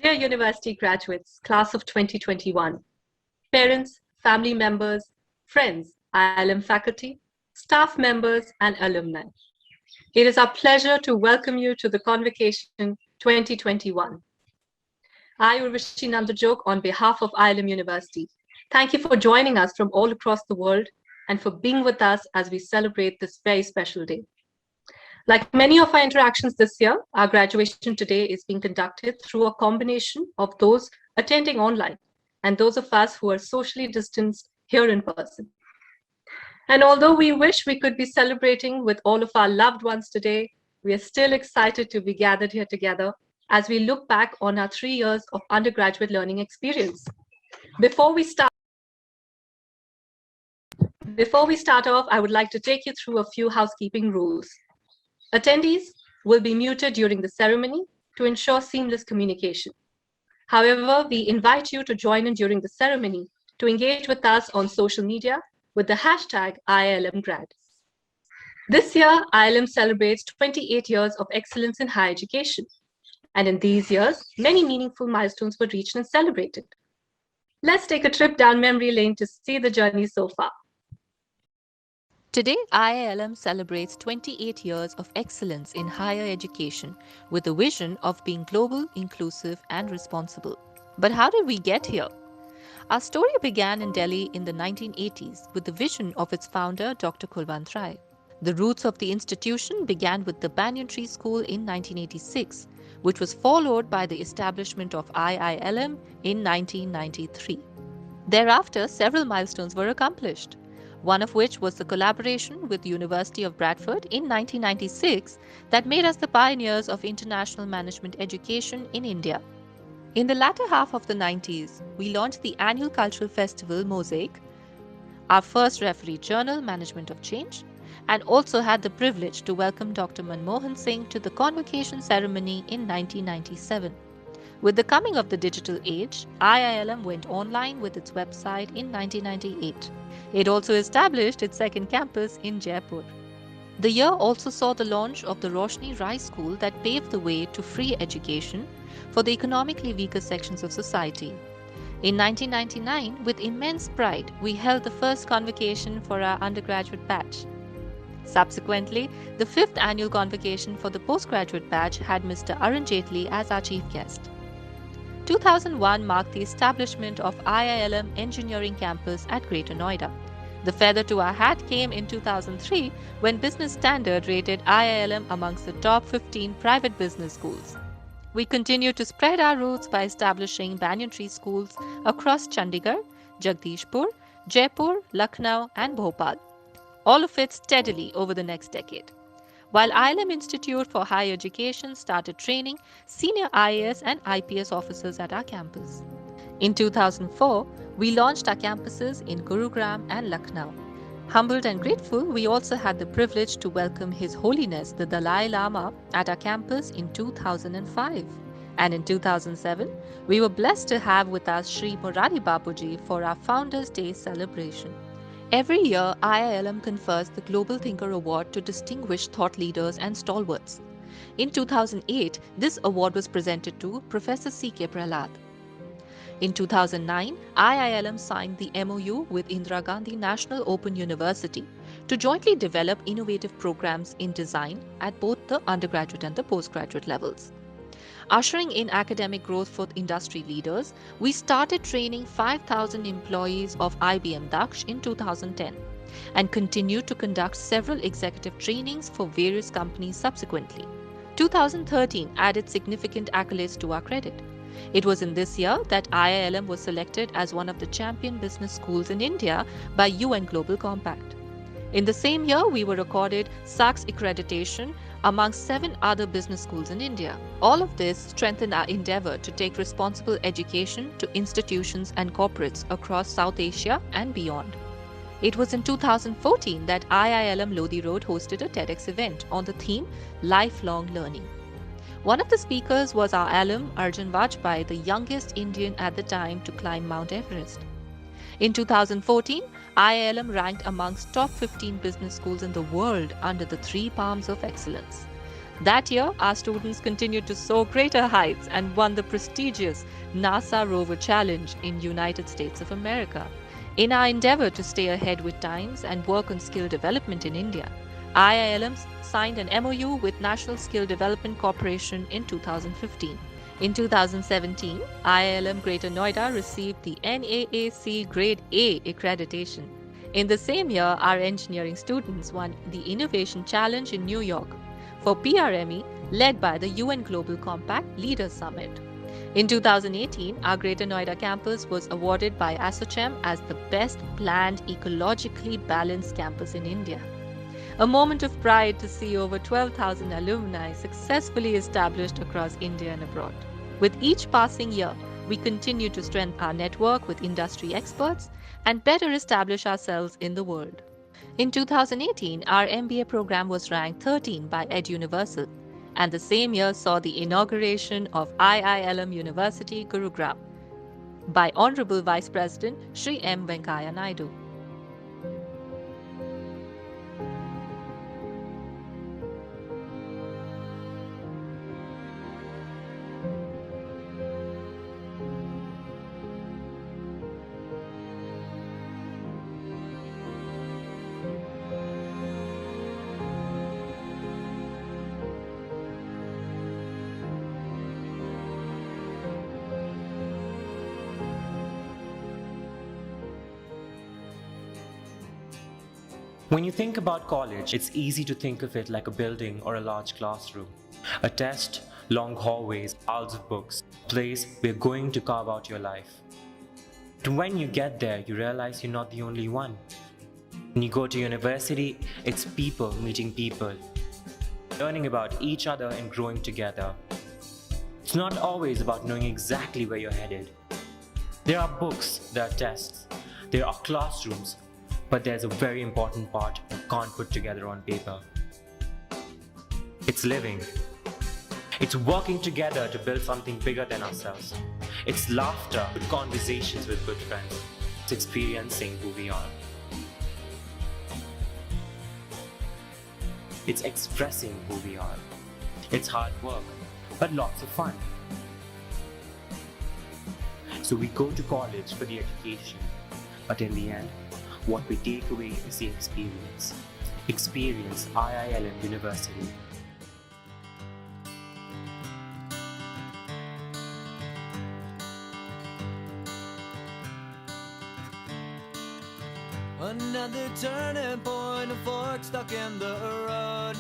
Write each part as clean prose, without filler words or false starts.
Dear university graduates, class of 2021, parents, family members, friends, IILM faculty, staff members, and alumni. It is our pleasure to welcome you to the Convocation 2021. I, Urvashi Nandajok, on behalf of IILM University, thank you for joining us from all across the world and for being with us as we celebrate this very special day. Like many of our interactions this year, our graduation today is being conducted through a combination of those attending online and those of us who are socially distanced here in person. And although we wish we could be celebrating with all of our loved ones today, we are still excited to be gathered here together as we look back on our 3 years of undergraduate learning experience. Before we start off, I would like to take you through a few housekeeping rules. Attendees will be muted during the ceremony to ensure seamless communication. However, we invite you to join in during the ceremony to engage with us on social media with the hashtag IILMgrad. This year, IILM celebrates 28 years of excellence in higher education. And in these years, many meaningful milestones were reached and celebrated. Let's take a trip down memory lane to see the journey so far. Today, IILM celebrates 28 years of excellence in higher education with a vision of being global, inclusive, and responsible. But how did we get here? Our story began in Delhi in the 1980s with the vision of its founder, Dr. Kulwant Rai. The roots of the institution began with the Banyan Tree School in 1986, which was followed by the establishment of IILM in 1993. Thereafter, several milestones were accomplished, one of which was the collaboration with the University of Bradford in 1996 that made us the pioneers of international management education in India. In the latter half of the 90s, we launched the annual cultural festival Mosaic, our first referee journal, Management of Change, and also had the privilege to welcome Dr. Manmohan Singh to the convocation ceremony in 1997. With the coming of the digital age, IILM went online with its website in 1998. It also established its second campus in Jaipur. The year also saw the launch of the Roshni Rai School that paved the way to free education for the economically weaker sections of society. In 1999, with immense pride, we held the first convocation for our undergraduate batch. Subsequently, the 5th annual convocation for the postgraduate batch had Mr. Arun Jaitley as our chief guest. 2001 marked the establishment of IILM Engineering Campus at Greater Noida. The feather to our hat came in 2003 when Business Standard rated IILM amongst the top 15 private business schools. We continue to spread our roots by establishing Banyan Tree schools across Chandigarh, Jagdishpur, Jaipur, Lucknow, and Bhopal, all of it steadily over the next decade. While IILM Institute for Higher Education started training senior IAS and IPS officers at our campus. In 2004, we launched our campuses in Gurugram and Lucknow. Humbled and grateful, we also had the privilege to welcome His Holiness the Dalai Lama at our campus in 2005. And in 2007, we were blessed to have with us Sri Morari Bapuji for our Founders' Day celebration. Every year, IILM confers the Global Thinker Award to distinguished thought leaders and stalwarts. In 2008, this award was presented to Professor C.K. Prahlad. In 2009, IILM signed the MOU with Indira Gandhi National Open University to jointly develop innovative programs in design at both the undergraduate and the postgraduate levels. Ushering in academic growth for industry leaders, we started training 5,000 employees of IBM Daksh in 2010 and continued to conduct several executive trainings for various companies subsequently. 2013 added significant accolades to our credit. It was in this year that IILM was selected as one of the champion business schools in India by UN Global Compact. In the same year, we were accorded SAKS accreditation amongst 7 other business schools in India. All of this strengthened our endeavor to take responsible education to institutions and corporates across South Asia and beyond. It was in 2014 that IILM Lodi Road hosted a TEDx event on the theme Lifelong Learning. One of the speakers was our alum Arjun Vajpayee, the youngest Indian at the time to climb Mount Everest. In 2014, IILM ranked amongst top 15 business schools in the world under the 3 Palms of Excellence. That year, our students continued to soar greater heights and won the prestigious NASA Rover Challenge in United States of America. In our endeavor to stay ahead with times and work on skill development in India, IILM signed an MOU with National Skill Development Corporation in 2015. In 2017, IILM Greater Noida received the NAAC Grade A accreditation. In the same year, our engineering students won the Innovation Challenge in New York for PRME, led by the UN Global Compact Leaders Summit. In 2018, our Greater Noida campus was awarded by ASSOCHAM as the best planned ecologically balanced campus in India. A moment of pride to see over 12,000 alumni successfully established across India and abroad. With each passing year, we continue to strengthen our network with industry experts and better establish ourselves in the world. In 2018, our MBA program was ranked 13 by EdUniversal, and the same year saw the inauguration of IILM University, Gurugram, by Honorable Vice President Shri M. Venkaiah Naidu. When you think about college, it's easy to think of it like a building or a large classroom. A desk, long hallways, piles of books, a place where you're going to carve out your life. But when you get there, you realize you're not the only one. When you go to university, it's people meeting people, learning about each other and growing together. It's not always about knowing exactly where you're headed. There are books, there are tests, there are classrooms, but there's a very important part you can't put together on paper. It's living. It's working together to build something bigger than ourselves. It's laughter with conversations with good friends. It's experiencing who we are. It's expressing who we are. It's hard work, but lots of fun. So we go to college for the education, but in the end, what we take away is the experience. Experience IILM University. Another turning point, a fork stuck in the road.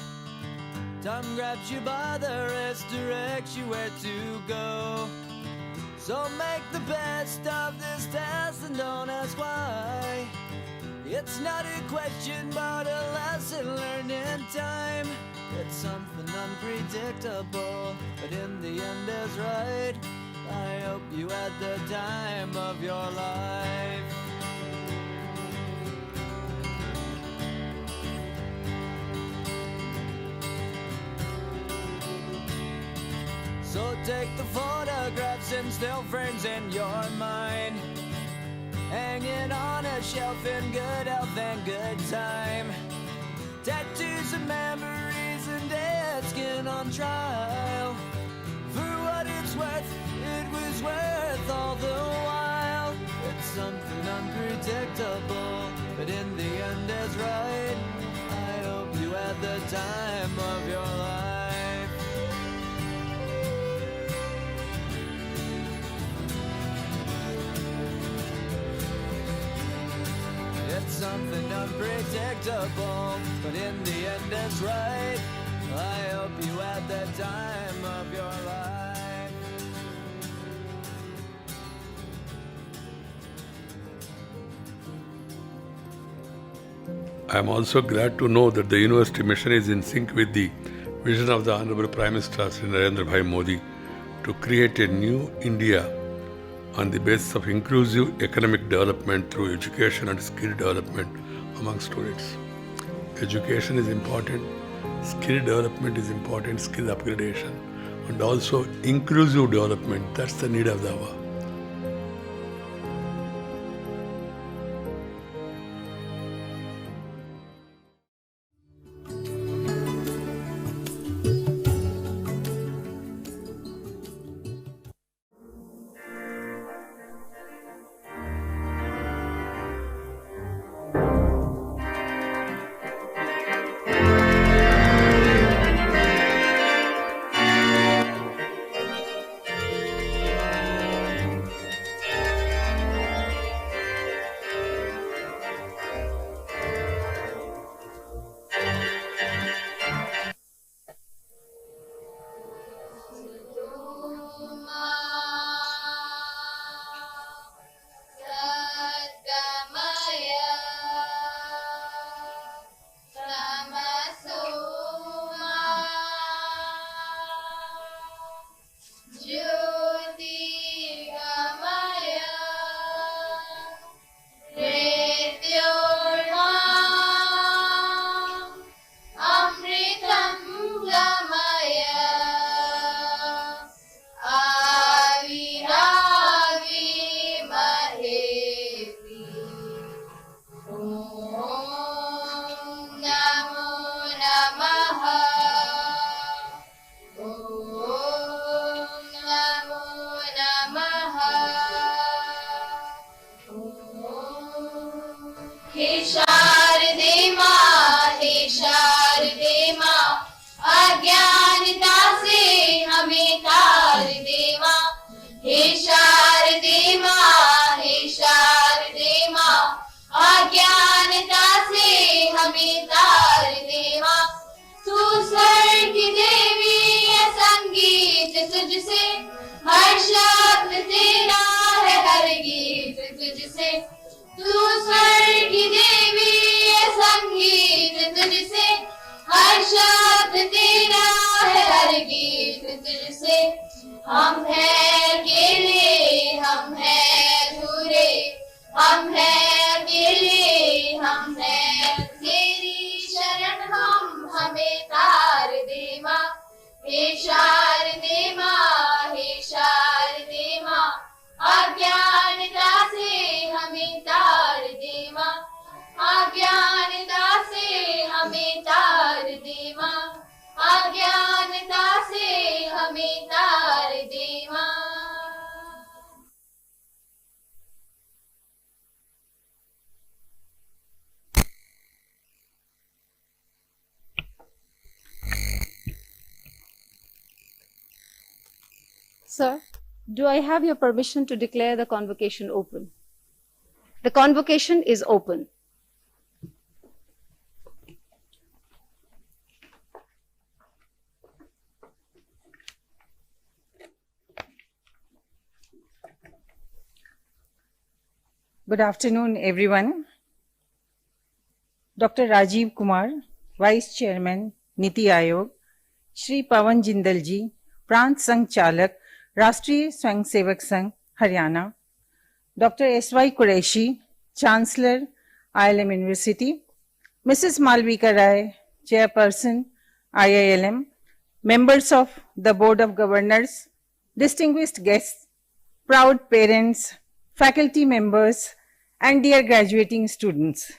Time grabs you by the wrist, directs you where to go. So make the best of this test and don't ask why. It's not a question but a lesson learned in time. It's something unpredictable, but in the end is right. I hope you had the time of your life. So take the photographs and still frames in your mind, hanging on a shelf in good health and good time. Tattoos of memories and dead skin on trial. For what it's worth, it was worth all the while. It's something unpredictable, but in the end is right. I hope you had the time of your life. It's something unpredictable, but in the end it's right. I hope you had the time of your life. I am also glad to know that the university mission is in sync with the vision of the Honorable Prime Minister Sri Narendra Bhai Modi to create a new India on the basis of inclusive economic development through education and skill development among students. Education is important, skill development is important, skill upgradation, and also inclusive development. That's the need of the hour. शारदे माँ, हे शारदे माँ, अज्ञानता से हमें तार दे माँ। हे शारदे माँ, हे शारदे माँ, अज्ञानता से हमें तार दे माँ। तू स्वर की देवी है, संगीत तुझसे, हर शब्द तेरा है, हर गीत तुझसे। तू स्वर की देवी है, संगीत तुझसे, हर शब्द तेरा है, हर गीत तुझसे। हम हैं अकेले, हम हैं अधूरे, हम हैं अकेले, हम हैं। तेरी शरण हम, हमें तार दे माँ। हे शारदे माँ, हे शारदे माँ, अज्ञानता से हमें तार दे माँ। अज्ञानता से हमें तार दे माँ। अज्ञानता से हमें तार दे माँ। Sir, do I have your permission to declare the convocation open? The convocation is open. Good afternoon, everyone. Dr. Rajiv Kumar, Vice Chairman, Niti Aayog, Shri Pawan Jindal ji, प्रांत संघ चालक, राष्ट्रीय स्वयंसेवक संघ Haryana, doctor S Y. Qureshi, chancellor IILM university, Mrs Malvika Rai, chairperson IILM, members of the Board of Governors, distinguished guests, proud parents, faculty members, and dear graduating students.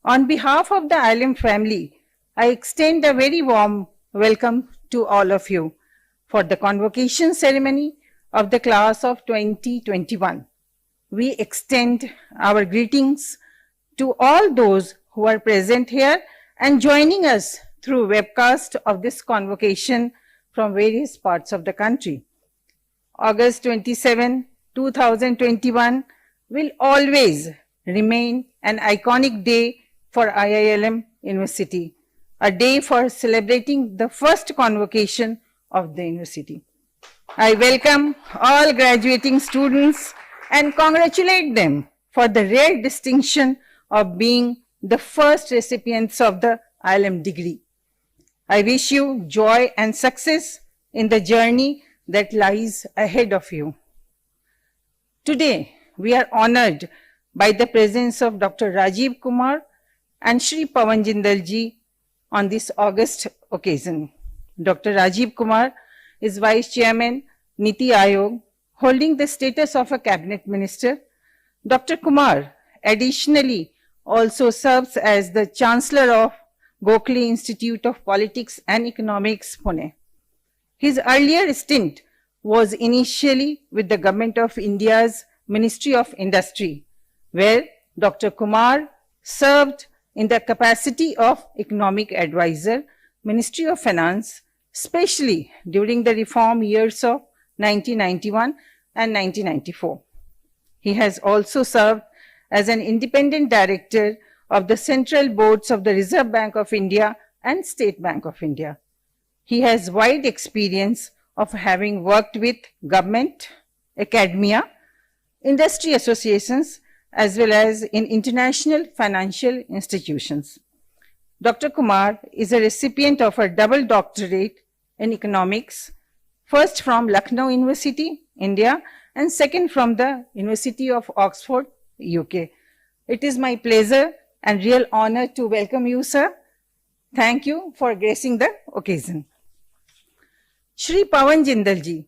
On behalf of the IILM family, I extend a very warm welcome to all of you for the convocation ceremony of the class of 2021. We extend our greetings to all those who are present here and joining us through webcast of this convocation from various parts of the country. August 27, 2021 will always remain an iconic day for IILM University, a day for celebrating the first convocation of the university. I welcome all graduating students and congratulate them for the rare distinction of being the first recipients of the IILM degree. I wish you joy and success in the journey that lies ahead of you. Today, we are honored by the presence of Dr. Rajiv Kumar and Shri Pawan Jindal ji on this August occasion. Dr. Rajiv Kumar is Vice Chairman, Niti Aayog, holding the status of a Cabinet Minister. Dr. Kumar additionally also serves as the Chancellor of Gokhale Institute of Politics and Economics, Pune. His earlier stint was initially with the Government of India's Ministry of Industry, where Dr. Kumar served in the capacity of Economic Advisor, Ministry of Finance, especially during the reform years of 1991 and 1994. He has also served as an independent director of the Central Boards of the Reserve Bank of India and State Bank of India. He has wide experience of having worked with government, academia, industry associations, as well as in international financial institutions. Dr. Kumar is a recipient of a double doctorate in economics, first from Lucknow University, India, and second from the University of Oxford, UK. It is my pleasure and real honor to welcome you, sir. Thank you for gracing the occasion. Shri Pawan Jindal ji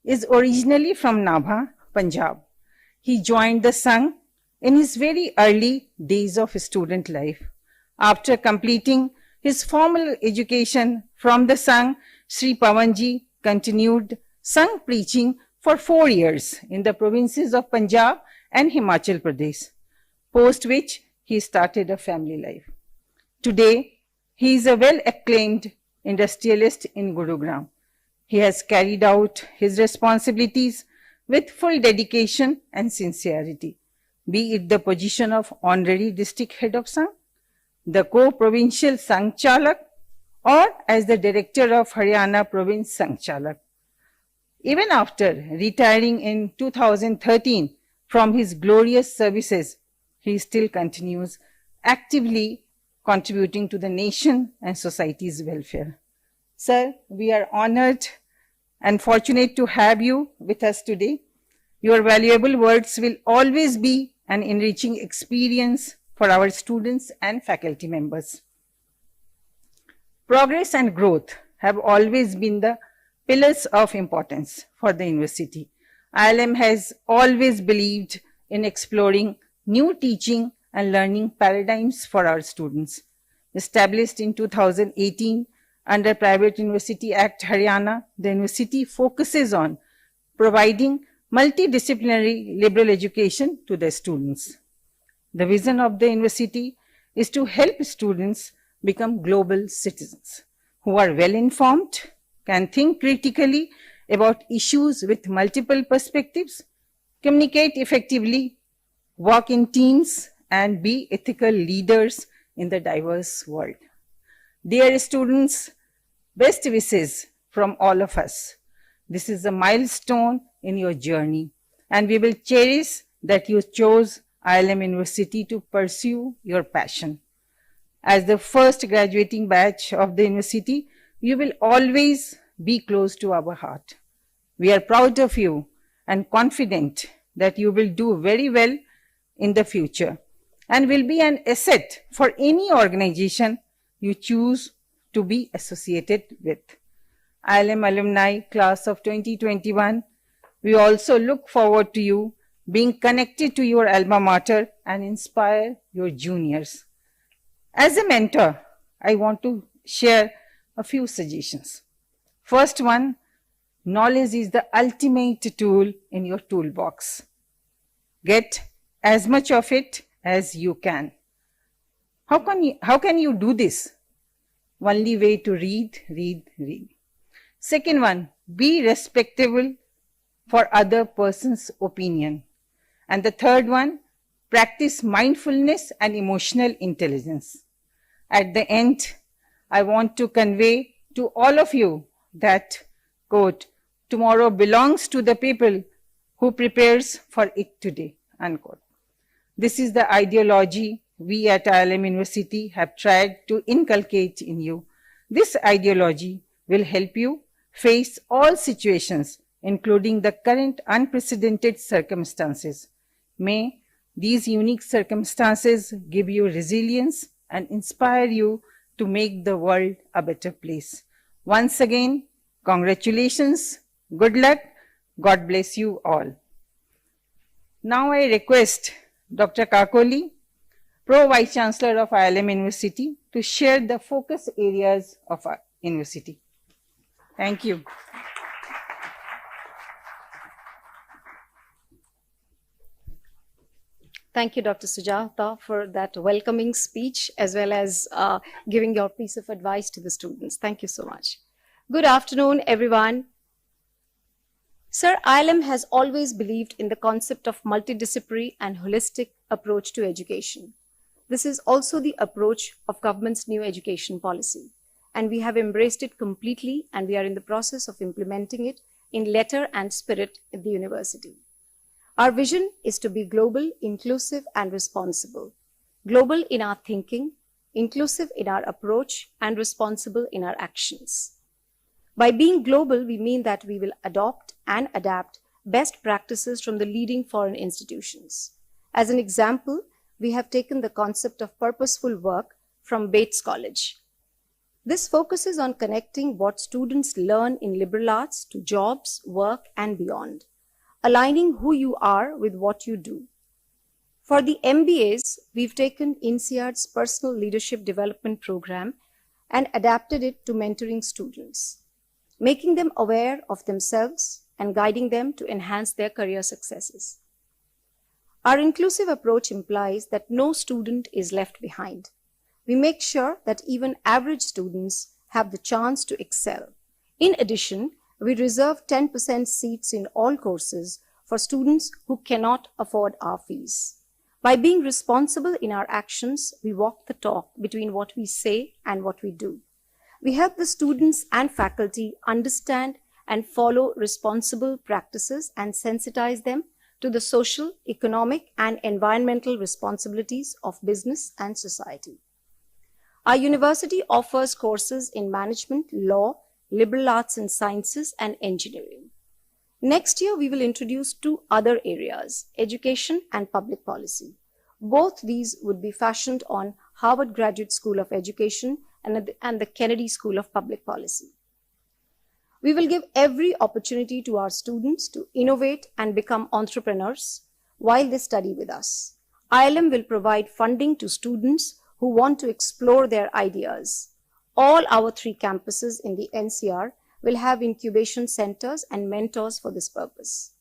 is originally from Nabha, Punjab. He joined the Sangh in his very early days of student life. After completing his formal education from the Sangh, Shri Pawan ji continued Sangh preaching for 4 years in the provinces of Punjab and Himachal Pradesh, post which he started a family life. Today, he is a well-acclaimed industrialist in Gurugram. He has carried out his responsibilities with full dedication and sincerity, be it the position of Honorary District Head of Sangh, the Co-Provincial Sangh Chalak, or as the Director of Haryana Province Sangh Chalak. Even after retiring in 2013 from his glorious services, he still continues actively contributing to the nation and society's welfare. Sir, we are honored and fortunate to have you with us today. Your valuable words will always be an enriching experience for our students and faculty members. Progress and growth have always been the pillars of importance for the university. IILM has always believed in exploring new teaching and learning paradigms for our students. Established in 2018 under Private University Act Haryana, the university focuses on providing multidisciplinary liberal education to the students. The vision of the university is to help students become global citizens who are well informed, can think critically about issues with multiple perspectives, communicate effectively, work in teams, and be ethical leaders in the diverse world. Dear students, best wishes from all of us. This is a milestone in your journey, and we will cherish that you chose IILM University to pursue your passion. As the first graduating batch of the university, you will always be close to our heart. We are proud of you and confident that you will do very well in the future and will be an asset for any organization you choose to be associated with. IILM alumni class of 2021, we also look forward to you being connected to your alma mater and inspire your juniors. As a mentor, I want to share a few suggestions. First one, knowledge is the ultimate tool in your toolbox. Get as much of it as you can. How can you do this? Only way to read, read, read. Second one, be respectable for other person's opinion. And the third one, practice mindfulness and emotional intelligence. At the end, I want to convey to all of you that, quote, tomorrow belongs to the people who prepares for it today, unquote. This is the ideology we at IILM University have tried to inculcate in you. This ideology will help you face all situations, including the current unprecedented circumstances. May these unique circumstances give you resilience and inspire you to make the world a better place. Once again, congratulations, good luck, God bless you all. Now I request Dr. Kakoli, Pro Vice Chancellor of IILM University, to share the focus areas of our university. Thank you. Thank you, Dr. Sujata, for that welcoming speech, as well as giving your piece of advice to the students. Thank you so much. Good afternoon, everyone. Sir, IILM has always believed in the concept of multidisciplinary and holistic approach to education. This is also the approach of government's new education policy, and we have embraced it completely, and we are in the process of implementing it in letter and spirit at the university. Our vision is to be global, inclusive, and responsible. Global in our thinking, inclusive in our approach, and responsible in our actions. By being global, we mean that we will adopt and adapt best practices from the leading foreign institutions. As an example, we have taken the concept of purposeful work from Bates College. This focuses on connecting what students learn in liberal arts to jobs, work, and beyond, aligning who you are with what you do. For the MBAs, we've taken INSEAD's personal leadership development program and adapted it to mentoring students, making them aware of themselves and guiding them to enhance their career successes. Our inclusive approach implies that no student is left behind. We make sure that even average students have the chance to excel. In addition, we reserve 10% seats in all courses for students who cannot afford our fees. By being responsible in our actions, we walk the talk between what we say and what we do. We help the students and faculty understand and follow responsible practices and sensitize them to the social, economic, and environmental responsibilities of business and society. Our university offers courses in management, law, liberal arts and sciences, and engineering. Next year, we will introduce two other areas, education and public policy. Both these would be fashioned on Harvard Graduate School of Education and the Kennedy School of Public Policy. We will give every opportunity to our students to innovate and become entrepreneurs while they study with us. IILM will provide funding to students who want to explore their ideas. All our 3 campuses in the NCR will have incubation centers and mentors for this purpose.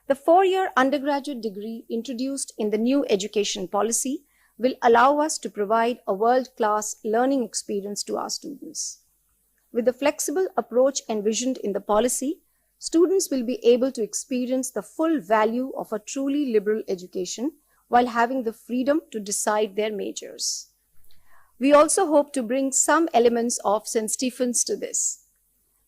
The 4-year undergraduate degree introduced in the new education policy will allow us to provide a world-class learning experience to our students. With the flexible approach envisioned in the policy, students will be able to experience the full value of a truly liberal education while having the freedom to decide their majors. We also hope to bring some elements of St. Stephen's to this.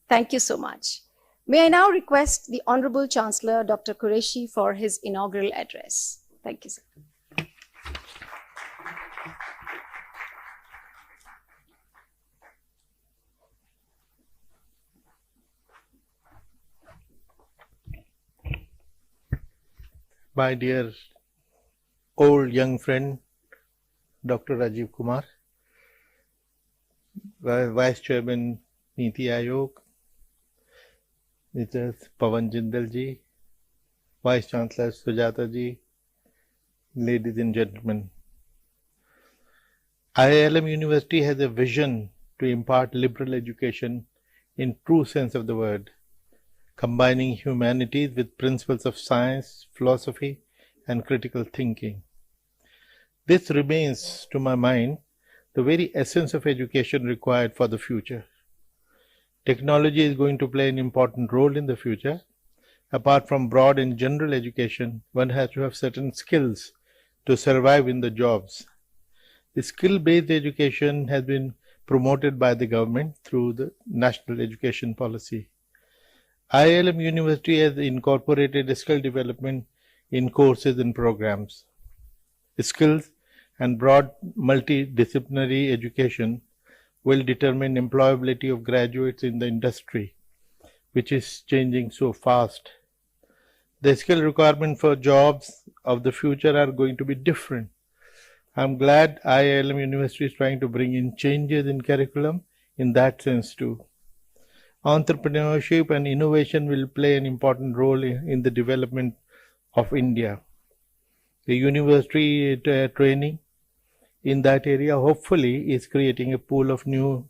Thank you so much. May I now request the Honorable Chancellor, Dr. Qureshi, for his inaugural address. Thank you, sir. My dear old young friend, Dr. Rajiv Kumar, Vice Chairman Niti Aayog, Mr. Pawan Jindal ji, Vice Chancellor Sujata ji, ladies and gentlemen. IILM University has a vision to impart liberal education in true sense of the word, combining humanities with principles of science, philosophy, and critical thinking. This remains, to my mind, the very essence of education required for the future. Technology is going to play an important role in the future. Apart from broad and general education, one has to have certain skills to survive in the jobs. The skill-based education has been promoted by the government through the National Education Policy. IILM University has incorporated skill development in courses and programs. Skills and broad multidisciplinary education will determine employability of graduates in the industry, which is changing so fast. The skill requirement for jobs of the future are going to be different. I'm glad IILM University is trying to bring in changes in curriculum in that sense too. Entrepreneurship and innovation will play an important role in the development of India. The university training in that area hopefully is creating a pool of new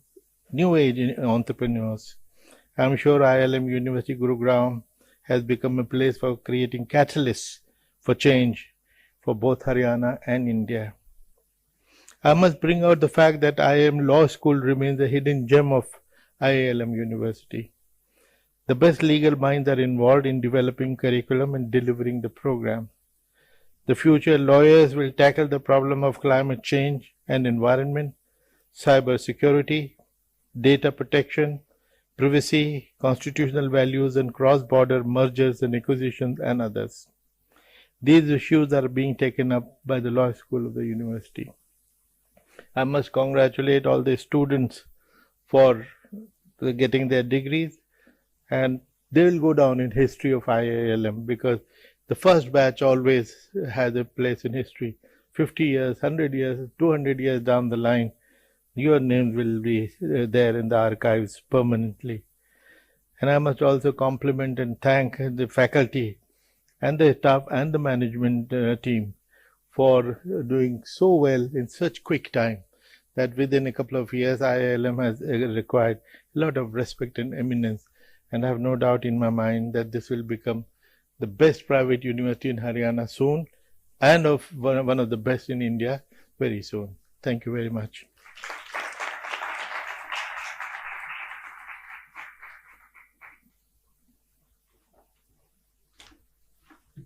age entrepreneurs. I'm sure IILM University Gurugram has become a place for creating catalysts for change for both Haryana and India. I must bring out the fact that IIM Law School remains a hidden gem of IILM University. The best legal minds are involved in developing curriculum and delivering the program. The future lawyers will tackle the problem of climate change and environment, cyber security, data protection, privacy, constitutional values, and cross-border mergers and acquisitions and others. These issues are being taken up by the law school of the university. I must congratulate all the students for getting their degrees, and they will go down in history of IILM because the first batch always has a place in history. 50 years, 100 years, 200 years down the line, your names will be there in the archives permanently. And I must also compliment and thank the faculty and the staff and the management team for doing so well in such quick time that within a couple of years IILM has required a lot of respect and eminence, and I have no doubt in my mind that this will become the best private university in Haryana soon, and of one of the best in India very soon. Thank you very much.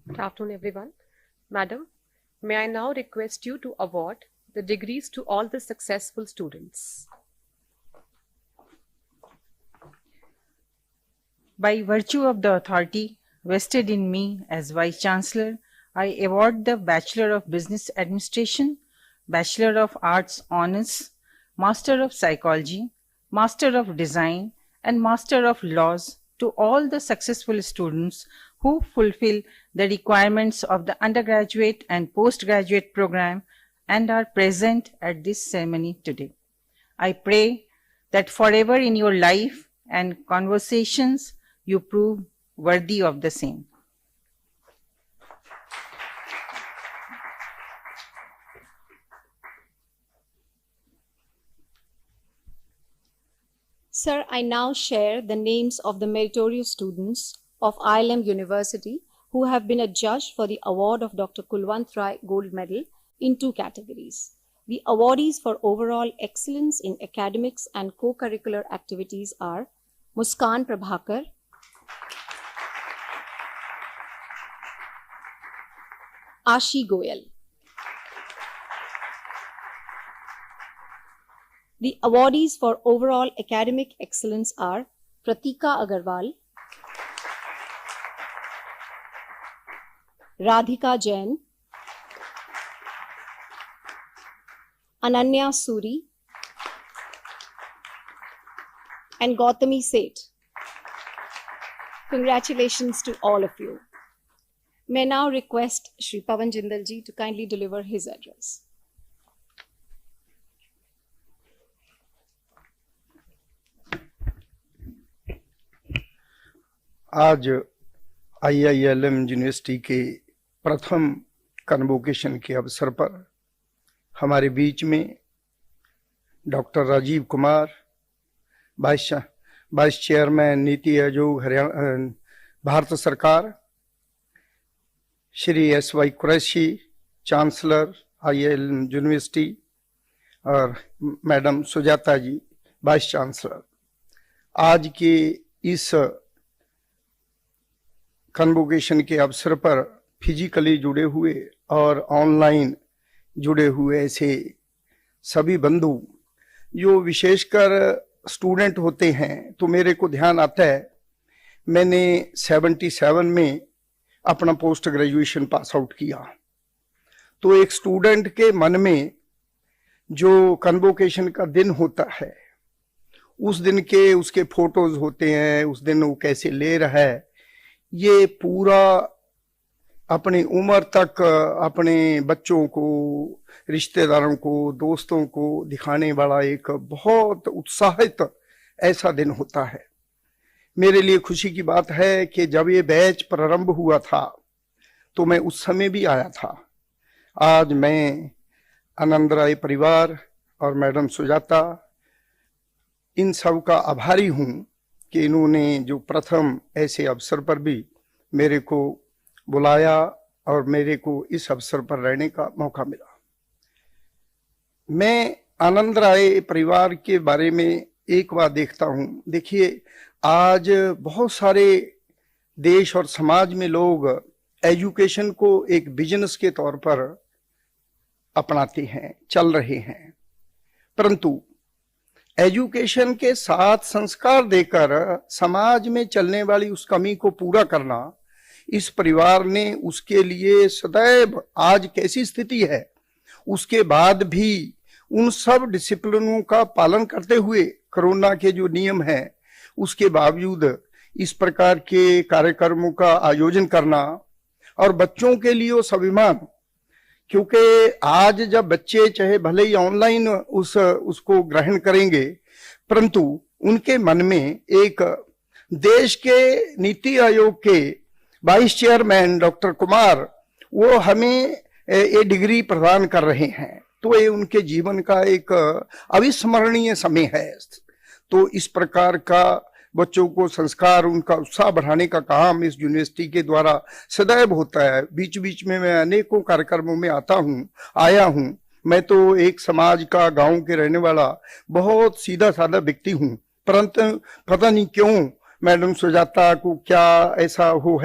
Good afternoon, everyone. Madam, may I now request you to award the degrees to all the successful students. By virtue of the authority vested in me as Vice Chancellor, I award the Bachelor of Business Administration, Bachelor of Arts Honours, Master of Psychology, Master of Design, and Master of Laws to all the successful students who fulfill the requirements of the undergraduate and postgraduate program and are present at this ceremony today. I pray that forever in your life and conversations you prove worthy of the same. Sir, I now share the names of the meritorious students of IILM University who have been adjudged for the award of Dr. Kulwant Rai Gold Medal in 2 categories. The awardees for overall excellence in academics and co-curricular activities are Muskan Prabhakar, Ashi Goyal. The awardees for overall academic excellence are Pratika Agarwal, Radhika Jain, Ananya Suri, and Gautami Seth. Congratulations to all of you. May now request Shri Pawan Jindal ji to kindly deliver his address. आज IILM university के प्रथम convocation के अवसर पर हमारे बीच में doctor Rajiv Kumar, vice chairman NITI Aayog Haryana Bharat सरकार, Shri SY Qureshi chancellor IILM university और madam Sujata ji vice chancellor, आज के इस कन्वोकेशन के अवसर पर फिजिकली जुड़े हुए और ऑनलाइन जुड़े हुए ऐसे सभी बंधु जो विशेषकर स्टूडेंट होते हैं, तो मेरे को ध्यान आता है मैंने 77 में अपना पोस्ट ग्रेजुएशन पास आउट किया, तो एक स्टूडेंट के मन में जो कन्वोकेशन का दिन होता है, उस दिन के उसके फोटोज होते हैं, उस दिन वो कैसे ले रहा है, ये पूरा अपनी उम्र तक अपने बच्चों को, रिश्तेदारों को, दोस्तों को दिखाने वाला एक बहुत उत्साहित ऐसा दिन होता है। मेरे लिए खुशी की बात है कि जब ये बैच प्रारंभ हुआ था तो मैं उस समय भी आया था। आज मैं आनंद राय परिवार और मैडम सुजाता इन सब का आभारी हूं कि इन्होंने जो प्रथम ऐसे अवसर पर भी मेरे को बुलाया और मेरे को इस अवसर पर रहने का मौका मिला। मैं आनंद राय परिवार के बारे में एक बात देखता हूं, देखिए आज बहुत सारे देश और समाज में लोग एजुकेशन को एक बिजनेस के तौर पर अपनाते हैं, चल रहे हैं, परंतु एजुकेशन के साथ संस्कार देकर समाज में चलने वाली उस कमी को पूरा करना, इस परिवार ने उसके लिए सदैव, आज कैसी स्थिति है उसके बाद भी उन सब डिसिप्लिनों का पालन करते हुए, कोरोना के जो नियम हैं उसके बावजूद इस प्रकार के कार्यक्रमों का आयोजन करना और बच्चों के लिए स्वाभिमान, क्योंकि आज जब बच्चे चाहे भले ही ऑनलाइन उसको ग्रहण करेंगे, परंतु उनके मन में एक देश के नीति आयोग के वाइस चेयरमैन डॉक्टर कुमार वो हमें ये डिग्री प्रदान कर रहे हैं, तो ये उनके जीवन का एक अविस्मरणीय समय है। तो इस प्रकार का बच्चों को संस्कार, उनका उत्साह बढ़ाने का काम इस यूनिवर्सिटी के द्वारा सदैव होता है। बीच बीच में मैं अनेकों कार्यक्रमों में आया हूँ। मैं तो एक समाज का, गांव के रहने वाला बहुत सीधा साधा व्यक्ति हूँ, परंतु पता नहीं क्यों मैडम सुजाता को क्या ऐसा वो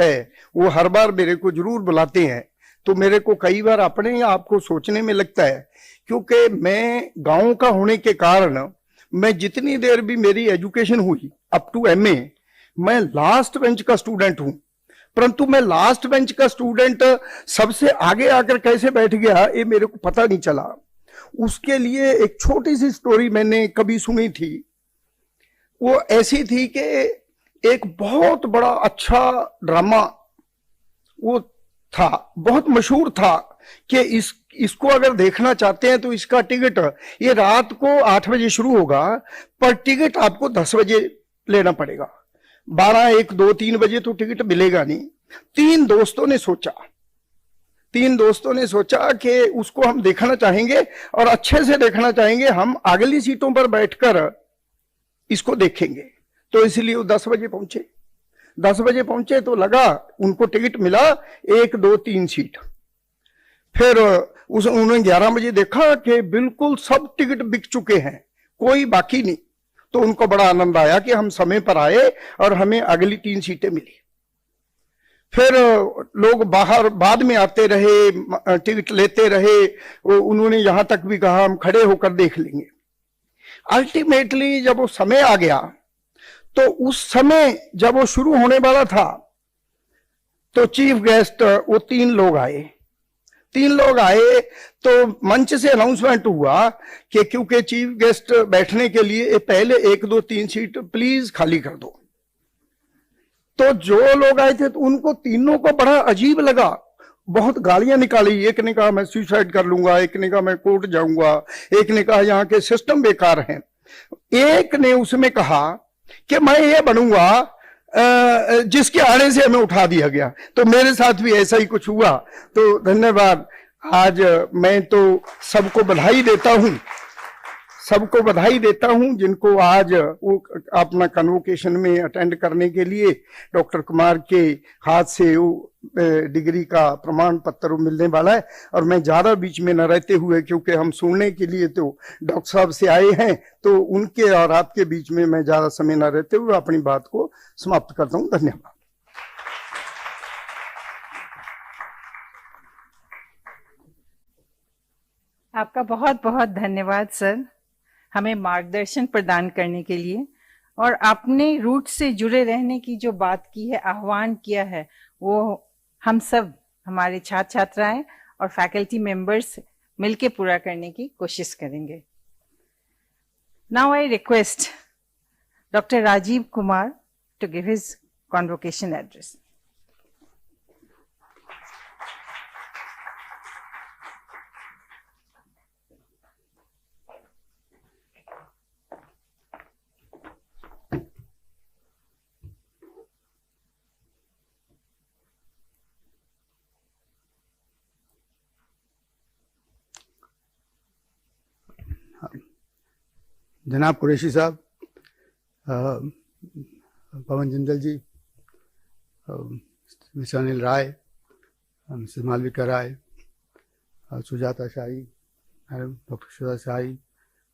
हर बार मेरे को जरूर बुलाते हैं। तो मेरे को कई बार अपने आप को सोचने में लगता है, क्योंकि मैं गांव का होने के कारण मैं जितनी देर भी मेरी एजुकेशन हुई अप टू एमए, मैं लास्ट बेंच का स्टूडेंट हूं। परंतु मैं लास्ट बेंच का स्टूडेंट सबसे आगे आकर कैसे बैठ गया ये मेरे को पता नहीं चला। उसके लिए एक छोटी सी स्टोरी मैंने कभी सुनी थी। वो ऐसी थी कि एक बहुत बड़ा अच्छा ड्रामा वो था, बहुत मशहूर था कि इसको अगर देखना चाहते हैं तो इसका टिकट ये रात को 8 बजे शुरू होगा, पर टिकट आपको 10 बजे लेना पड़ेगा। 12, 1, 2, 3 बजे तो टिकट मिलेगा नहीं। तीन दोस्तों ने सोचा कि उसको हम देखना चाहेंगे और अच्छे से देखना चाहेंगे, हम अगली सीटों पर बैठकर इसको देखेंगे। तो इसलिए वो 10 बजे पहुंचे। 10 बजे पहुंचे तो लगा उनको टिकट मिला 1, 2, 3 सीट। फिर उन्होंने 11 बजे देखा कि बिल्कुल सब टिकट बिक चुके हैं, कोई बाकी नहीं। तो उनको बड़ा आनंद आया कि हम समय पर आए और हमें अगली 3 सीटें मिली। फिर लोग बाहर बाद में आते रहे, टिकट लेते रहे। उन्होंने यहां तक भी कहा हम खड़े होकर देख लेंगे। अल्टीमेटली जब वो समय आ गया तो उस समय जब वो शुरू होने वाला था तो चीफ गेस्ट वो 3 लोग आए तो मंच से अनाउंसमेंट हुआ कि क्योंकि चीफ गेस्ट बैठने के लिए पहले 1, 2, 3 सीट प्लीज खाली कर दो। तो जो लोग आए थे तो उनको तीनों को बड़ा अजीब लगा, बहुत गालियां निकाली। एक ने कहा मैं सुसाइड कर लूंगा, एक ने कहा मैं कोर्ट जाऊंगा, एक ने कहा यहाँ के सिस्टम बेकार हैं, एक ने उसमें कहा कि मैं ये बनूंगा जिसके आने से हमें उठा दिया गया। तो मेरे साथ भी ऐसा ही कुछ हुआ। तो धन्यवाद। आज मैं तो सबको बधाई देता हूं जिनको आज वो अपना कन्वोकेशन में अटेंड करने के लिए डॉक्टर कुमार के हाथ से वो डिग्री का प्रमाण पत्र मिलने वाला है। और मैं ज्यादा बीच में न रहते हुए, क्योंकि हम सुनने के लिए तो डॉक्टर साहब से आए हैं, तो उनके और आपके बीच में मैं ज्यादा समय न रहते हुए अपनी बात को समाप्त करता हूं। धन्यवाद। आपका बहुत बहुत धन्यवाद सर, हमें मार्गदर्शन प्रदान करने के लिए। और आपने रूट से जुड़े रहने की जो बात की है, आह्वान किया है, वो हम सब, हमारे छात्र छात्राएं और फैकल्टी मेंबर्स मिलके पूरा करने की कोशिश करेंगे। Now I request doctor Rajiv Kumar to give his convocation address. जनाब Qureshi sahab, Pawan Jindal ji, mister Anil Rai, Mrs Malvika Rai, Sujata Shahi, doctor Sujata Shahi,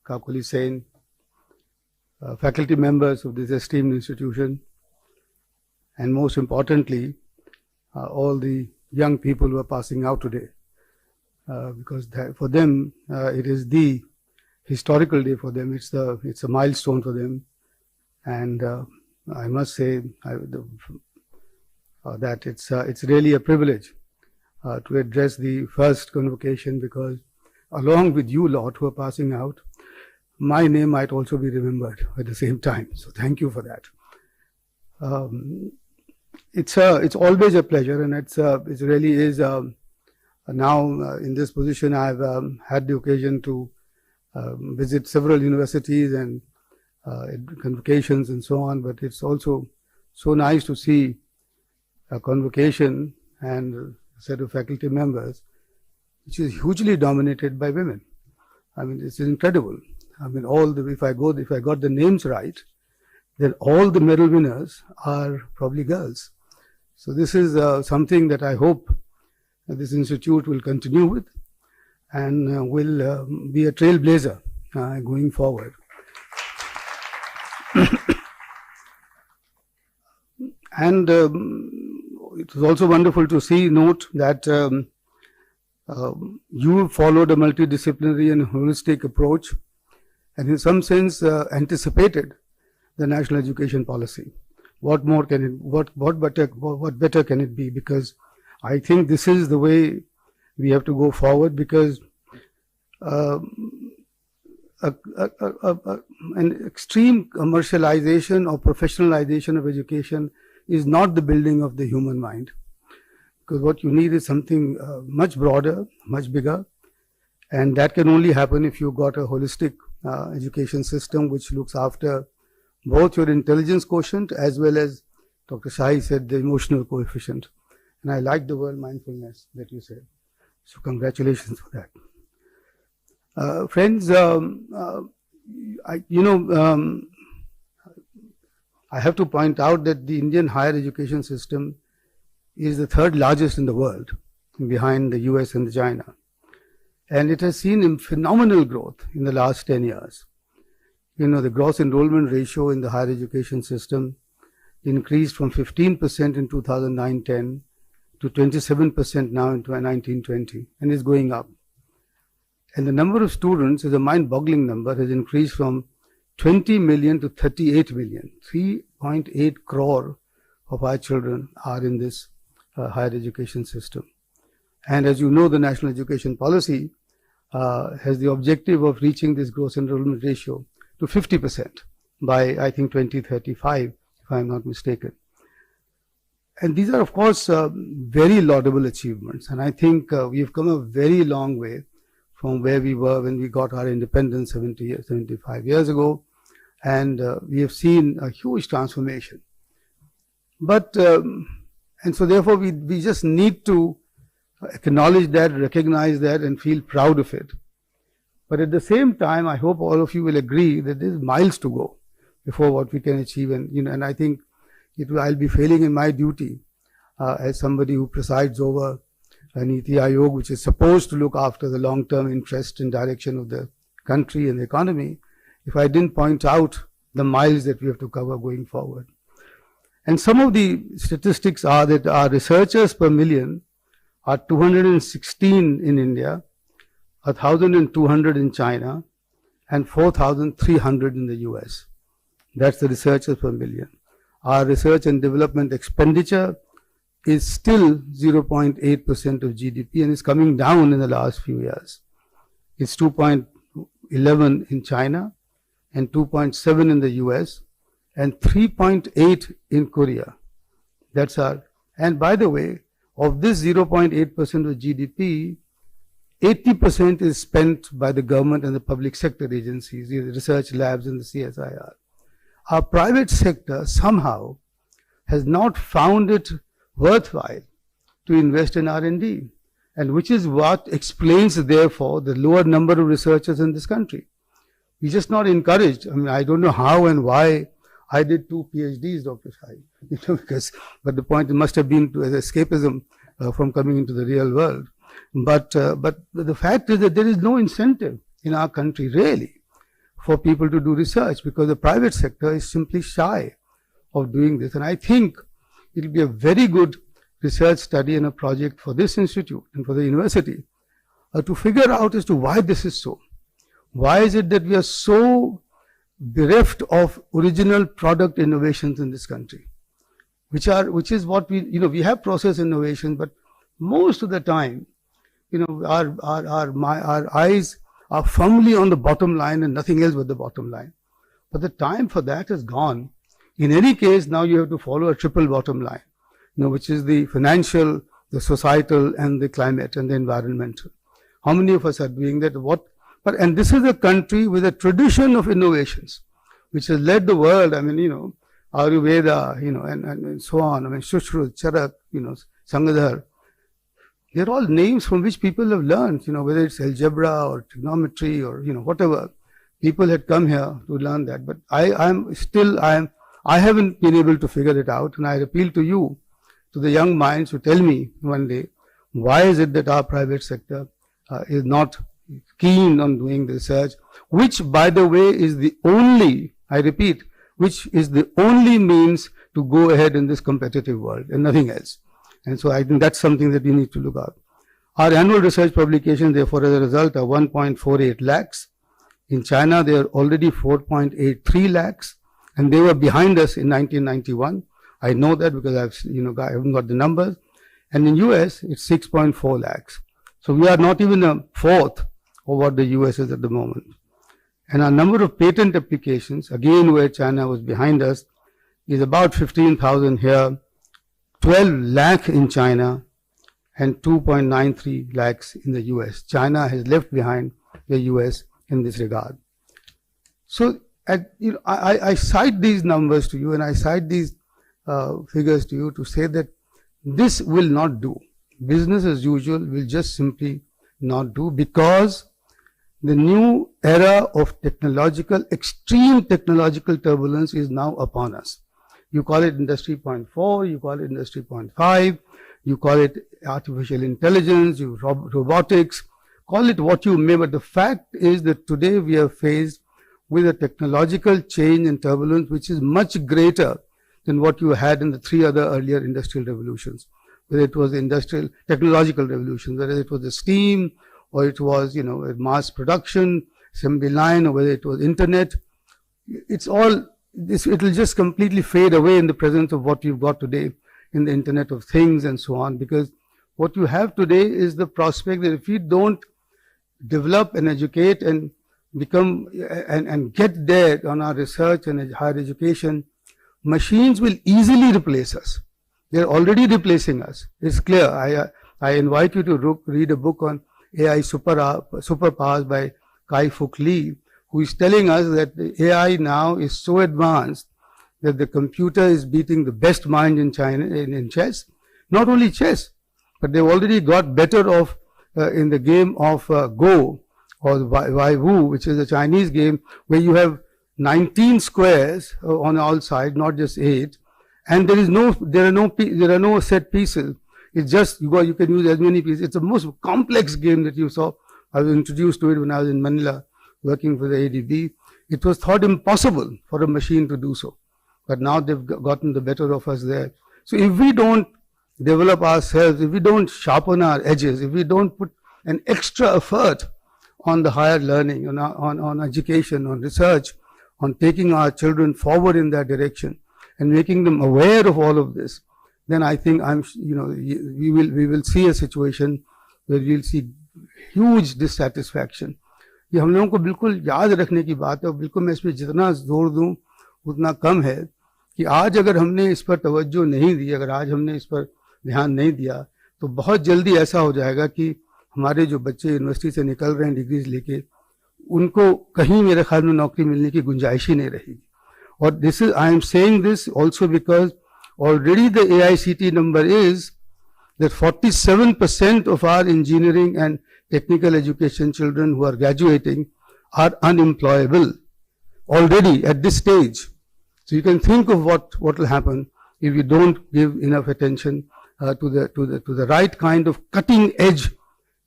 Kakuli Sen, faculty members of this esteemed institution, and most importantly, all the young people who are passing out today, because for them it is the historical day for them. It's a milestone for them, and I must say that it's really a privilege to address the first convocation, because along with you lot who are passing out, my name might also be remembered at the same time. So thank you for that. It's always a pleasure, and it really is. Now in this position, I've had the occasion to visit several universities and convocations and so on, but it's also so nice to see a convocation and a set of faculty members which is hugely dominated by women. I mean, it's incredible. I mean, if I got the names right, that all the medal winners are probably girls. So this is something that I hope this institute will continue with and will be a trailblazer going forward. And it was also wonderful to note that you followed a multidisciplinary and holistic approach, and in some sense anticipated the national education policy. What more can it? What better can it be? Because I think this is the way we have to go forward. Because an extreme commercialization or professionalization of education is not the building of the human mind. Because what you need is something much broader, much bigger, and that can only happen if you've got a holistic education system which looks after both your intelligence quotient as well as Dr. Shahi said, the emotional coefficient. And I like the word mindfulness that you said. So congratulations for that. Friends, I have to point out that the Indian higher education system is the third largest in the world, behind the US and China. And it has seen phenomenal growth in the last 10 years. The gross enrollment ratio in the higher education system increased from 15% in 2009-10 to 27% now in 1920, and is going up. And the number of students is a mind-boggling number, has increased from 20 million to 38 million. 3.8 crore of our children are in this higher education system. And as you know, the National Education Policy has the objective of reaching this gross enrollment ratio to 50% by, I think, 2035, if I'm not mistaken. And these are, of course, very laudable achievements. And I think we've come a very long way from where we were when we got our independence 75 years ago. And we have seen a huge transformation. But, and so therefore we just need to acknowledge that, recognize that, and feel proud of it. But at the same time, I hope all of you will agree that there's miles to go before what we can achieve. And, and I think I'll be failing in my duty as somebody who presides over Niti Aayog, which is supposed to look after the long-term interest and direction of the country and the economy, if I didn't point out the miles that we have to cover going forward. And some of the statistics are that our researchers per million are 216 in India, 1,200 in China, and 4,300 in the US. That's the researchers per million. Our research and development expenditure is still 0.8% of GDP and is coming down in the last few years. It's 2.11 in China and 2.7 in the US and 3.8 in Korea. That's our, and by the way, of this 0.8% of GDP, 80% is spent by the government and the public sector agencies, the research labs and the CSIR. Our private sector somehow has not found it worthwhile to invest in R&D, and which is what explains therefore the lower number of researchers in this country. We're just not encouraged. I mean, I don't know how and why I did 2 PhDs, Dr. Shahi, but the point must have been to as escapism from coming into the real world. But the fact is that there is no incentive in our country really for people to do research, because the private sector is simply shy of doing this. And I think it will be a very good research study and a project for this institute and for the university to figure out as to why this is so. Why is it that we are so bereft of original product innovations in this country, which is what we have process innovation, but most of the time, our eyes are firmly on the bottom line and nothing else but the bottom line. But the time for that is gone. In any case, now you have to follow a triple bottom line, which is the financial, the societal, and the climate and the environmental. How many of us are doing that? And this is a country with a tradition of innovations, which has led the world. I mean, Ayurveda, and so on. I mean, Shushruta, Charak, Sangadhar. They're all names from which people have learned, whether it's algebra or trigonometry or, whatever. People had come here to learn that. But I am I haven't been able to figure it out, and I appeal to you, to the young minds, to tell me one day, why is it that our private sector is not keen on doing the research, which, by the way, is the only, I repeat, which is the only means to go ahead in this competitive world and nothing else. And so I think that's something that we need to look at. Our annual research publications, therefore, as a result, are 1.48 lakhs. In China, they are already 4.83 lakhs, and they were behind us in 1991. I know that because I haven't got the numbers. And in US, it's 6.4 lakhs. So we are not even a fourth of what the US is at the moment. And our number of patent applications, again where China was behind us, is about 15,000 here, 12 lakh in China, and 2.93 lakhs in the US. China has left behind the US in this regard. So I cite these numbers to you, and I cite these figures to you to say that this will not do. Business as usual will just simply not do, because the new era of extreme technological turbulence is now upon us. You call it Industry 0.4, you call it Industry 0.5, you call it artificial intelligence, robotics, call it what you may, but the fact is that today we are faced with a technological change and turbulence which is much greater than what you had in the three other earlier industrial revolutions, whether it was the industrial technological revolution, whether it was the steam, or it was, mass production, assembly line, or whether it was internet. It's all this, it will just completely fade away in the presence of what you've got today in the Internet of Things and so on, because what you have today is the prospect that if we don't develop and educate and become and get there on our research and higher education, machines will easily replace us. They're already replacing us. It's clear. I invite you to read a book on AI superpowers by Kai-Fuk Lee, who is telling us that the AI now is so advanced that the computer is beating the best mind in China in chess. Not only chess, but they've already got better off in the game of Go or Wai Wu, which is a Chinese game where you have 19 squares on all sides, not just 8, and there are no set pieces. It's just you can use as many pieces. It's the most complex game that you saw. I was introduced to it when I was in Manila working for the ADB. It was thought impossible for a machine to do so, but now they've gotten the better of us there. So if we don't develop ourselves, if we don't sharpen our edges, if we don't put an extra effort on the higher learning, on education, on research, on taking our children forward in that direction and making them aware of all of this, then I think we will see a situation where we'll see huge dissatisfaction. ये हम लोगों को बिल्कुल याद रखने की बात है, और बिल्कुल मैं इस पर जितना जोर दूं उतना कम है कि आज अगर हमने इस पर तवज्जो नहीं दी, अगर आज हमने इस पर ध्यान नहीं दिया, तो बहुत जल्दी ऐसा हो जाएगा कि हमारे जो बच्चे यूनिवर्सिटी से निकल रहे हैं डिग्रीज लेके, उनको कहीं मेरे ख्याल में नौकरी मिलने की गुंजाइश ही नहीं रहेगी. और this is I am saying this also because already the AICT number is that 47% of our engineering and technical education children who are graduating are unemployable already at this stage. So you can think of what will happen if we don't give enough attention to the right kind of cutting edge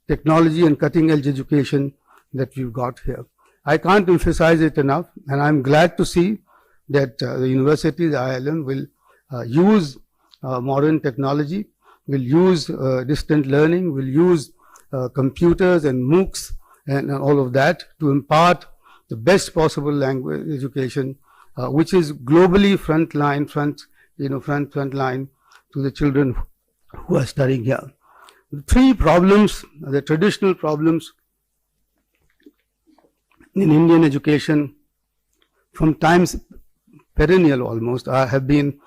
technology and cutting edge education that we've got here. I can't emphasize it enough, and I'm glad to see that the universities, the IILM, will use modern technology, will use distant learning, will use computers and MOOCs and all of that to impart the best possible language education, which is globally front line to the children who are studying here. The three problems, the traditional problems in Indian education from times perennial almost have been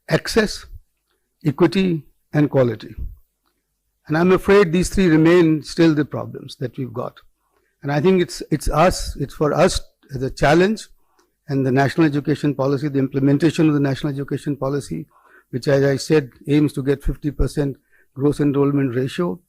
access, equity, and quality. And I'm afraid these three remain still the problems that we've got. And I think it's for us as a challenge, and the national education policy, the implementation of the national education policy, which, as I said, aims to get 50% gross enrollment ratio.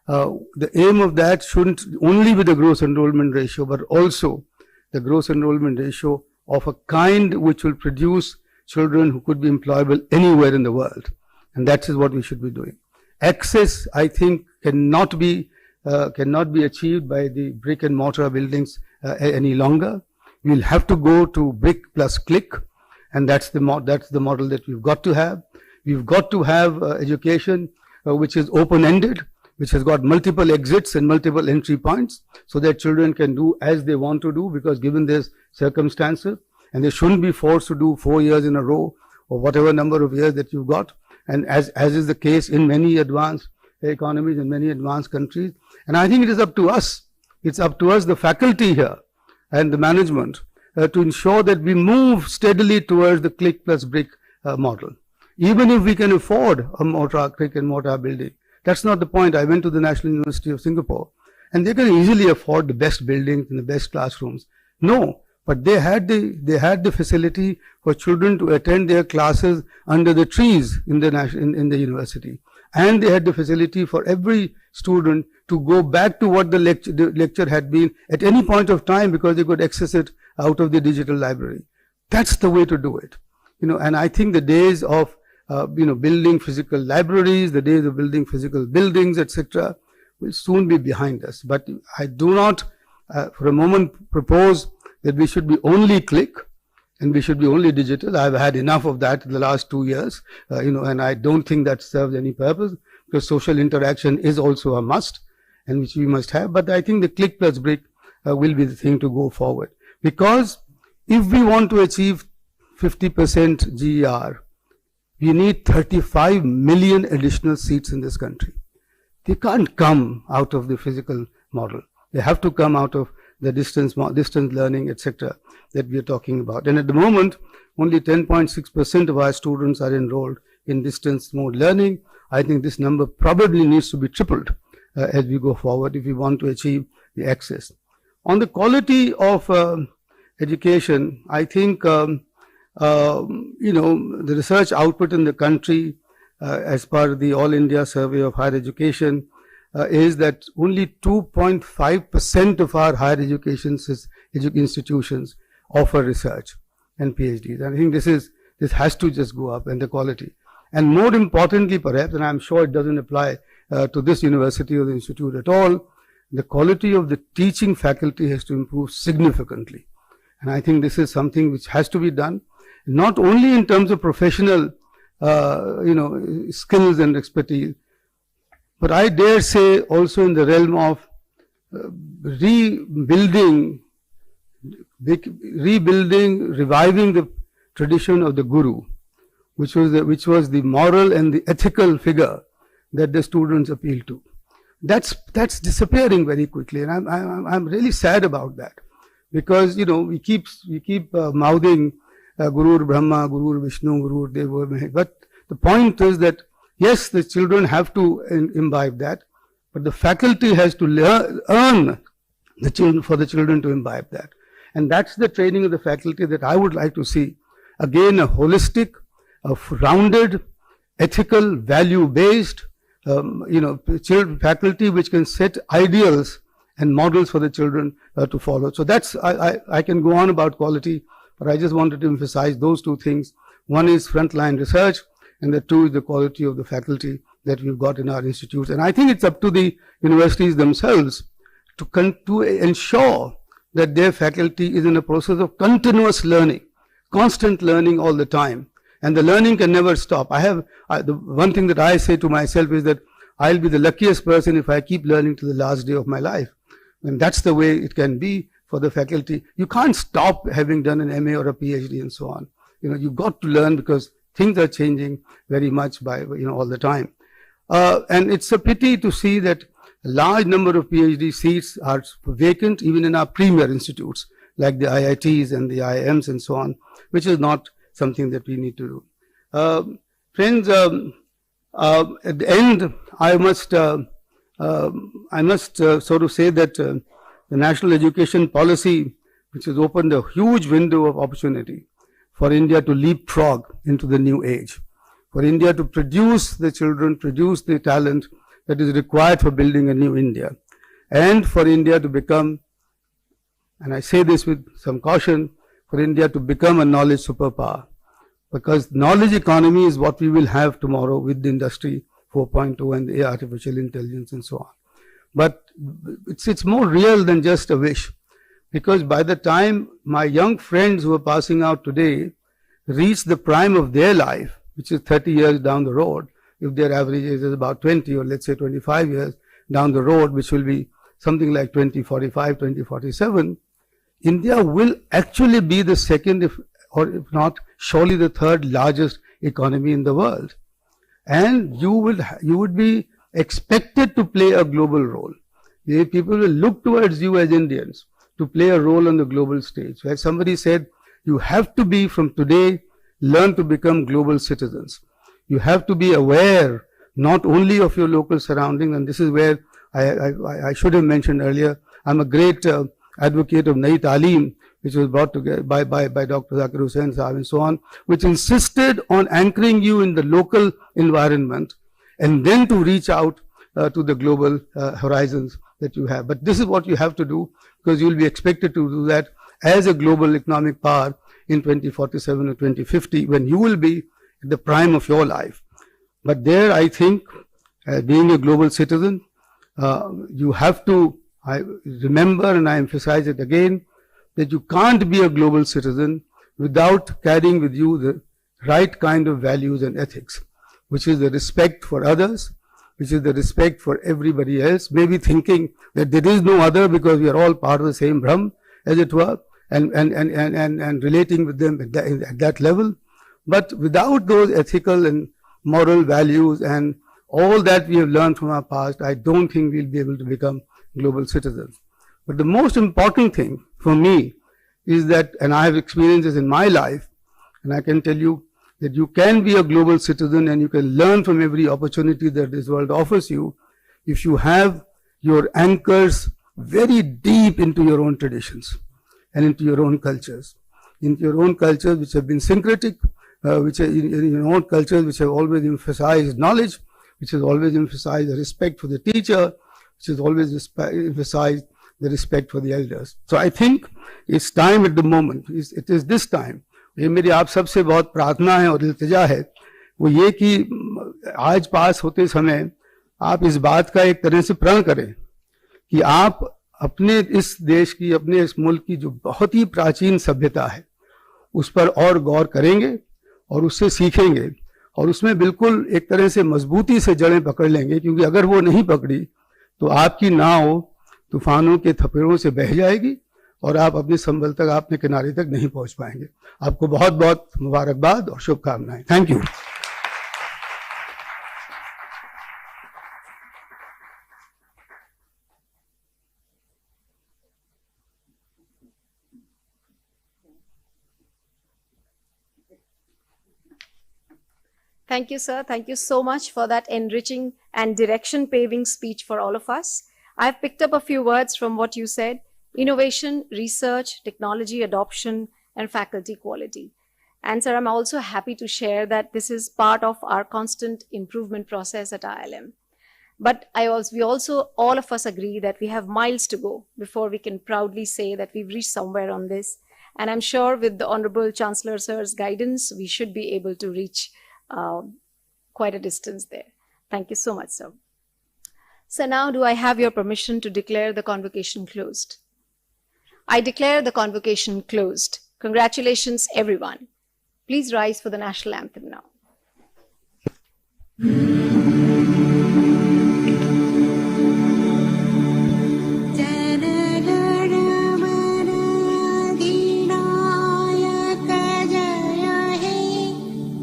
The aim of that shouldn't only be the gross enrollment ratio, but also the gross enrollment ratio of a kind which will produce children who could be employable anywhere in the world. And that is what we should be doing. Access, I think, cannot be achieved by the brick and mortar buildings any longer. We'll have to go to brick plus click, and that's the model that we've got to have. We've got to have education which is open-ended, which has got multiple exits and multiple entry points, so that children can do as they want to do, because given their circumstances, and they shouldn't be forced to do 4 years in a row or whatever number of years that you've got. And as is the case in many advanced economies and many advanced countries. And I think it is up to us. It's up to us, the faculty here and the management, to ensure that we move steadily towards the click plus brick model. Even if we can afford a brick and mortar building, that's not the point. I went to the National University of Singapore, and they can easily afford the best buildings and the best classrooms. No, but they had the facility for children to attend their classes under the trees in the university, and they had the facility for every student to go back to what the lecture had been at any point of time, because they could access it out of the digital library. That's the way to do it, And I think the days of building physical libraries, the days of building physical buildings, etc., will soon be behind us. But I do not, for a moment, propose that we should be only click and we should be only digital. I've had enough of that in the last 2 years, and I don't think that serves any purpose, because social interaction is also a must, and which we must have. But I think the click plus brick will be the thing to go forward, because if we want to achieve 50% GER, we need 35 million additional seats in this country. They can't come out of the physical model. They have to come out of the distance learning, etc., that we are talking about. And at the moment, only 10.6% of our students are enrolled in distance mode learning. I think this number probably needs to be tripled as we go forward if we want to achieve the access. On the quality of education, I think the research output in the country, as part of the All India Survey of Higher Education, is that only 2.5% of our higher education institutions offer research and PhDs. And I think this has to just go up, and the quality. And more importantly, perhaps, and I'm sure it doesn't apply to this university or the institute at all, the quality of the teaching faculty has to improve significantly. And I think this is something which has to be done, not only in terms of professional skills and expertise, but I dare say also in the realm of reviving the tradition of the guru, which was the moral and the ethical figure that the students appeal to. That's disappearing very quickly, and I'm really sad about that, because we keep mouthing Guru Brahma, Guru Vishnu, Guru Deva, but the point is that yes, the children have to imbibe that, but the faculty has to earn for the children to imbibe that. And that's the training of the faculty that I would like to see. Again, a holistic, a rounded, ethical, value-based, faculty which can set ideals and models for the children to follow. So that's, I can go on about quality, but I just wanted to emphasize those two things. One is frontline research, and the two is the quality of the faculty that we've got in our institutes. And I think it's up to the universities themselves to ensure that their faculty is in a process of continuous learning, constant learning all the time. And the learning can never stop. The one thing that I say to myself is that I'll be the luckiest person if I keep learning to the last day of my life. And that's the way it can be for the faculty. You can't stop having done an MA or a PhD and so on. You've got to learn, because things are changing very much by, all the time. And it's a pity to see that a large number of PhD seats are vacant even in our premier institutes, like the IITs and the IIMs and so on, which is not something that we need to do. Friends, at the end, I must sort of say that the national education policy, which has opened a huge window of opportunity for India to leapfrog into the new age, for India to produce the children, produce the talent that is required for building a new India, and for India to become, and I say this with some caution, for India to become a knowledge superpower. because knowledge economy is what we will have tomorrow with the industry 4.0 and the artificial intelligence and so on. But it's more real than just a wish, because by the time my young friends who are passing out today reach the prime of their life, which is 30 years down the road, if their average age is about 20 or let's say 25 years down the road, which will be something like 2045, 2047, India will actually be the second, if not surely the third largest economy in the world. And you would be expected to play a global role. People will look towards you as Indians to play a role on the global stage. Where somebody said, you have to be from today, learn to become global citizens. You have to be aware not only of your local surroundings, and this is where I should have mentioned earlier, I'm a great advocate of Nai Taaleem, which was brought together by Dr. Zakir Hussain Sahab and so on, which insisted on anchoring you in the local environment and then to reach out to the global horizons that you have. But this is what you have to do, because you will be expected to do that as a global economic power in 2047 or 2050, when you will be at the prime of your life. But there, I think, being a global citizen, you have to remember, and I emphasize it again, that you can't be a global citizen without carrying with you the right kind of values and ethics, which is the respect for others, which is the respect for everybody else, maybe thinking that there is no other because we are all part of the same Brahm, as it were, and relating with them at that level. But without those ethical and moral values and all that we have learned from our past, I don't think we'll be able to become global citizens. But the most important thing for me is that, and I have experiences in my life, and I can tell you that you can be a global citizen and you can learn from every opportunity that this world offers you if you have your anchors very deep into your own traditions and into your own cultures. Into your own cultures which have been syncretic, which are in your own cultures which have always emphasized knowledge, which has always emphasized the respect for the teacher, which has always emphasized the respect for the elders. So I think it's time at the moment, it is this time. ये मेरी आप सबसे बहुत प्रार्थना है और इल्तिजा है, वो ये कि आज पास होते समय आप इस बात का एक तरह से प्रण करें कि आप अपने इस देश की, अपने इस मुल्क की जो बहुत ही प्राचीन सभ्यता है, उस पर और गौर करेंगे और उससे सीखेंगे और उसमें बिल्कुल एक तरह से मजबूती से जड़ें पकड़ लेंगे, क्योंकि अगर वो नहीं पकड़ी तो आपकी नाव तूफानों के थपेड़ों से बह जाएगी और आप अपने संबल तक, अपने किनारे तक नहीं पहुंच पाएंगे. आपको बहुत बहुत मुबारकबाद और शुभकामनाएं. Thank you. Thank you, sir. Thank you so much for that enriching and direction-paving speech for all of us. I've picked up a few words from what you said: innovation, research, technology adoption, and faculty quality. And sir, I'm also happy to share that this is part of our constant improvement process at IILM. But we also, all of us agree that we have miles to go before we can proudly say that we've reached somewhere on this. And I'm sure with the Honorable Chancellor Sir's guidance, we should be able to reach quite a distance there. Thank you so much, sir. So now, do I have your permission to declare the convocation closed? I declare the convocation closed. Congratulations, everyone. Please rise for the national anthem now.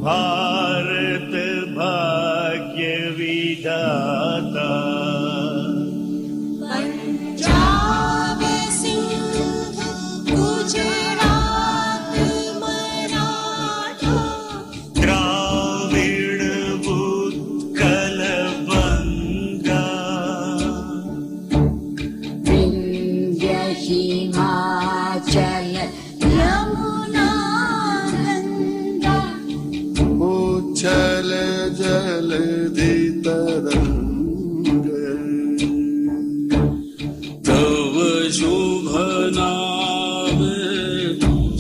Bharat भाग्य विधाता पंजाब सिंध गुजरात मराठा द्राविड़ उत्कल बंगा विंध्य हिमाचल यमुना उच्छल जलधि तरंग तव शुभ नाम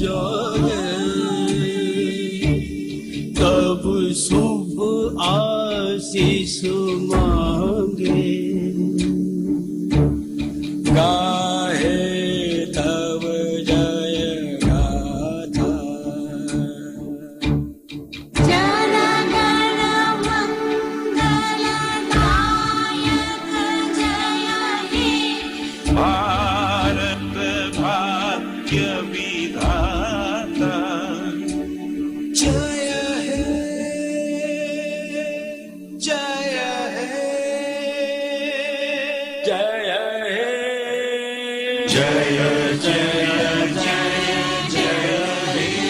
जय Jaya Jaya Jaya Jaya He.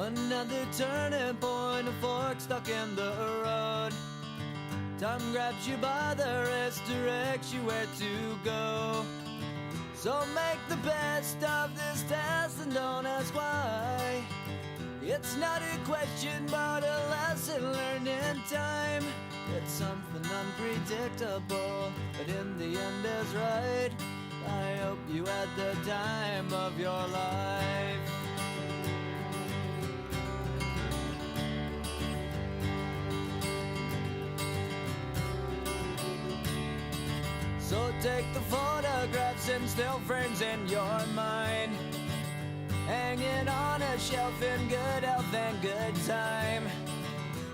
Another turning point, a fork stuck in the road. Time grabs you by the wrist, directs you where to go. So make the best of this test and don't ask why. It's not a question but a lesson learned in time. It's something unpredictable, but in the end is right. I hope you had the time of your life. So take the photographs and still frames in your mind, hanging on a shelf in good health and good time.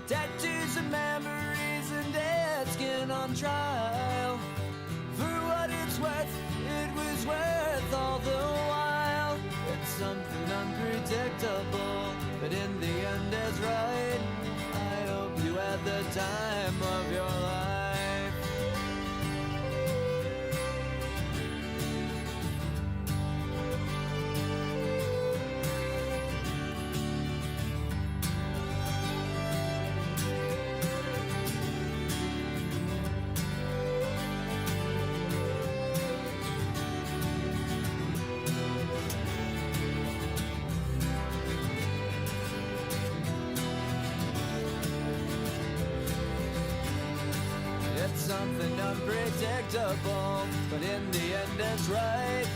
Tattoos and memories and dead skin on trial. For what it's worth, it was worth all the while. It's something unpredictable, but in the end is right. I hope you had the time of your life. Something unpredictable, but in the end it's right.